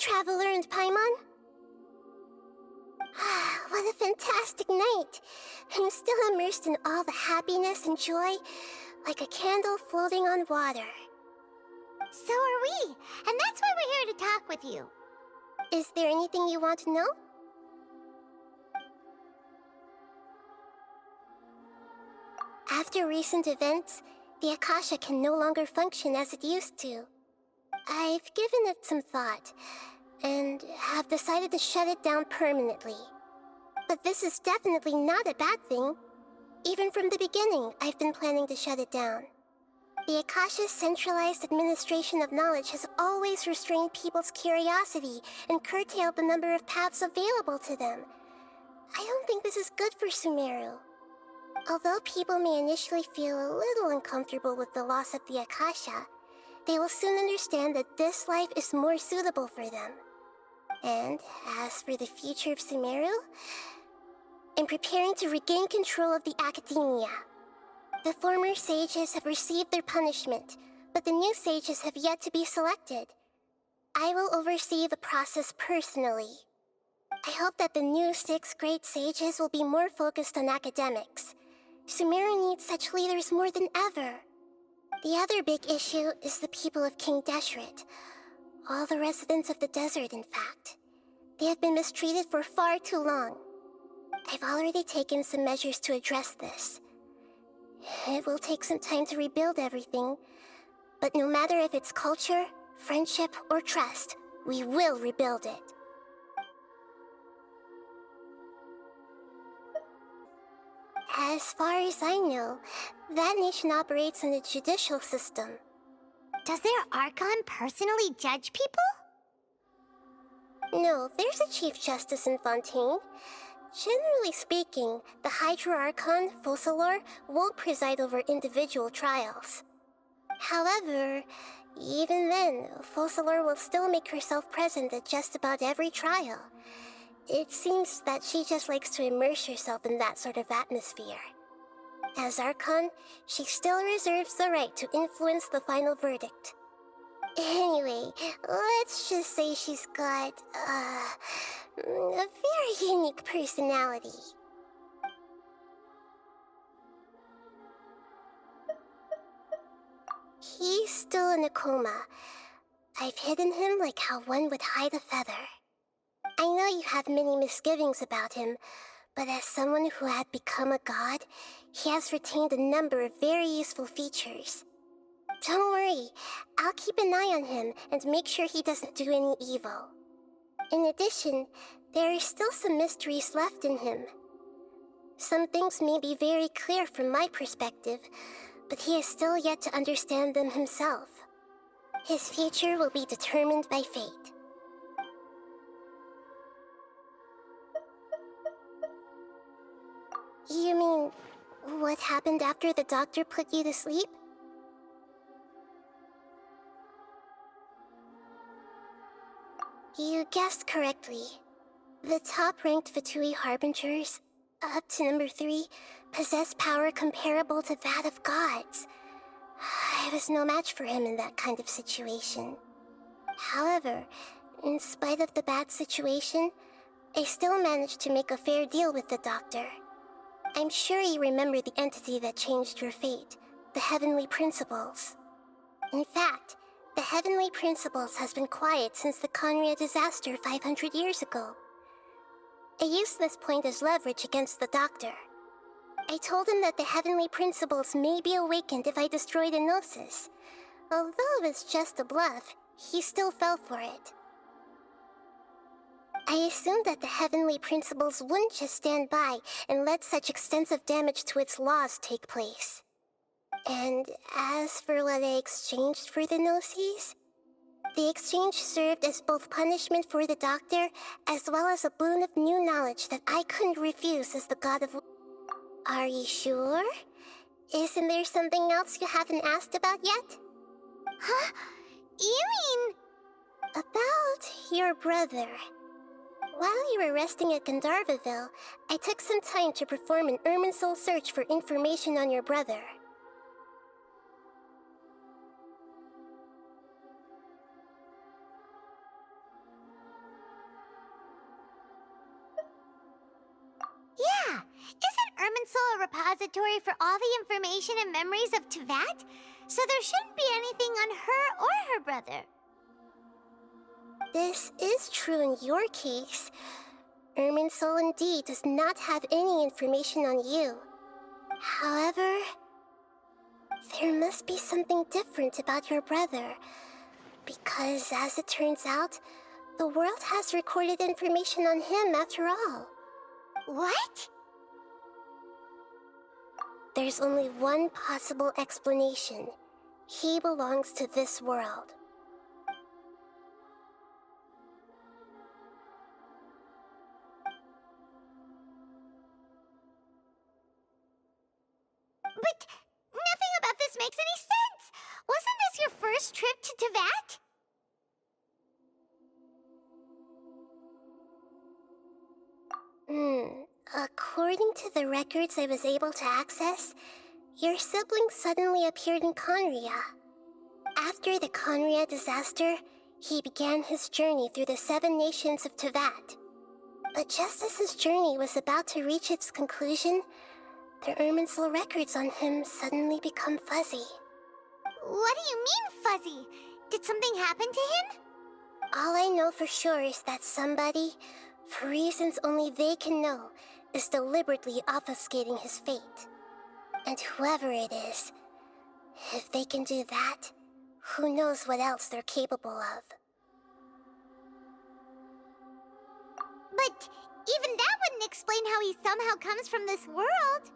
Traveler and Paimon. What a fantastic night! I'm still immersed in all the happiness and joy, like a candle floating on water. So are we, and that's why we're here to talk with you. Is there anything you want to know? After recent events, the Akasha can no longer function as it used to. I've given it some thought, and have decided to shut it down permanently. But this is definitely not a bad thing. Even from the beginning, I've been planning to shut it down. The Akasha's centralized administration of knowledge has always restrained people's curiosity and curtailed the number of paths available to them. I don't think this is good for Sumeru. Although people may initially feel a little uncomfortable with the loss of the Akasha, they will soon understand that this life is more suitable for them. And as for the future of Sumeru, I'm preparing to regain control of the academia. The former sages have received their punishment, but the new sages have yet to be selected. I will oversee the process personally. I hope that the new 6 great sages will be more focused on academics. Sumeru needs such leaders more than ever. The other big issue is the people of King Deshret. All the residents of the desert, in fact. They have been mistreated for far too long. I've already taken some measures to address this. It will take some time to rebuild everything, but no matter if it's culture, friendship, or trust, we will rebuild it. As far as I know, that nation operates in a judicial system. Does their Archon personally judge people? No, there's a Chief Justice in Fontaine. Generally speaking, the Hydra Archon, Focalor, won't preside over individual trials. However, even then, Focalor will still make herself present at just about every trial. It seems that she just likes to immerse herself in that sort of atmosphere. As Archon, she still reserves the right to influence the final verdict. Anyway, let's just say she's got, a very unique personality. He's still in a coma. I've hidden him like how one would hide a feather. I know you have many misgivings about him, but as someone who had become a god, he has retained a number of very useful features. Don't worry, I'll keep an eye on him and make sure he doesn't do any evil. In addition, there are still some mysteries left in him. Some things may be very clear from my perspective, but he is still yet to understand them himself. His future will be determined by fate. You mean, what happened after the doctor put you to sleep? You guessed correctly. The top-ranked Fatui Harbingers, up to number 3, possess power comparable to that of gods. I was no match for him in that kind of situation. However, in spite of the bad situation, I still managed to make a fair deal with the doctor. I'm sure you remember the entity that changed your fate, the Heavenly Principles. In fact, the Heavenly Principles has been quiet since the Conria disaster 500 years ago. I used this point as leverage against the doctor. I told him that the Heavenly Principles may be awakened if I destroy the Gnosis. Although it was just a bluff, he still fell for it. I assumed that the Heavenly Principles wouldn't just stand by and let such extensive damage to its laws take place. And as for what I exchanged for the Gnosis, the exchange served as both punishment for the doctor, as well as a boon of new knowledge that I couldn't refuse as the god of... Are you sure? Isn't there something else you haven't asked about yet? Huh? You mean... About your brother. While you were resting at Gandharvaville, I took some time to perform an Irminsul search for information on your brother. Irminsul a repository for all the information and memories of Tevat? So there shouldn't be anything on her or her brother. This is true in your case. Irminsul indeed does not have any information on you. However, there must be something different about your brother. Because, as it turns out, the world has recorded information on him after all. What? There's only one possible explanation. He belongs to this world. But nothing about this makes any sense! Wasn't this your first trip to Tevat? According to the records I was able to access, your sibling suddenly appeared in Conria. After the Conria disaster, he began his journey through the 7 nations of Tevat. But just as his journey was about to reach its conclusion, the Irminsul records on him suddenly become fuzzy. What do you mean, fuzzy? Did something happen to him? All I know for sure is that somebody, for reasons only they can know, is deliberately obfuscating his fate. And whoever it is, if they can do that, who knows what else they're capable of. But even that wouldn't explain how he somehow comes from this world.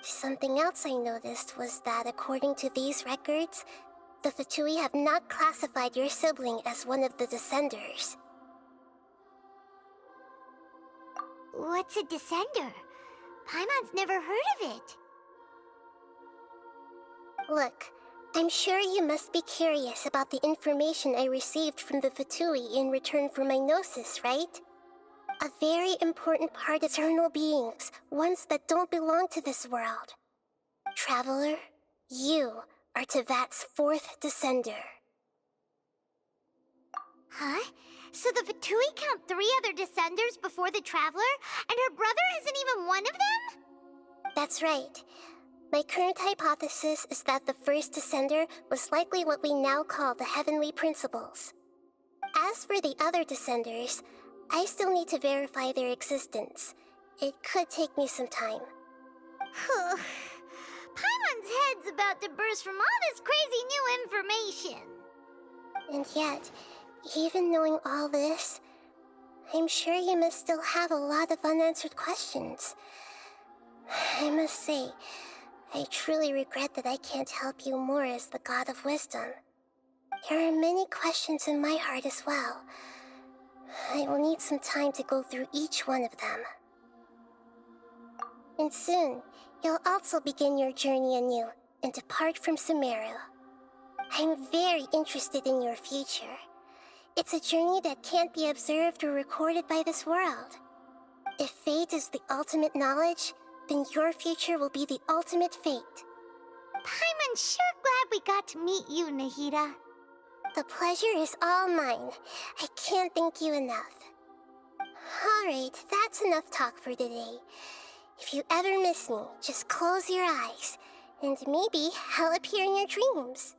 Something else I noticed was that according to these records, the Fatui have not classified your sibling as one of the Descenders. What's a Descender? Paimon's never heard of it. Look, I'm sure you must be curious about the information I received from the Fatui in return for my gnosis, right? A very important part of eternal beings, ones that don't belong to this world. Traveler, you are Tevat's 4th Descender. Huh? So the Fatui count 3 other Descenders before the Traveler, and her brother isn't even one of them? That's right. My current hypothesis is that the first Descender was likely what we now call the Heavenly Principles. As for the other Descenders, I still need to verify their existence. It could take me some time. Paimon's head's about to burst from all this crazy new information. And yet, even knowing all this, I'm sure you must still have a lot of unanswered questions. I must say, I truly regret that I can't help you more as the God of Wisdom. There are many questions in my heart as well. I will need some time to go through each one of them. And soon, you'll also begin your journey anew and depart from Sumeru. I'm very interested in your future. It's a journey that can't be observed or recorded by this world. If fate is the ultimate knowledge, then your future will be the ultimate fate. Paimon's sure glad we got to meet you, Nahida. The pleasure is all mine. I can't thank you enough. Alright, that's enough talk for today. If you ever miss me, just close your eyes, and maybe I'll appear in your dreams.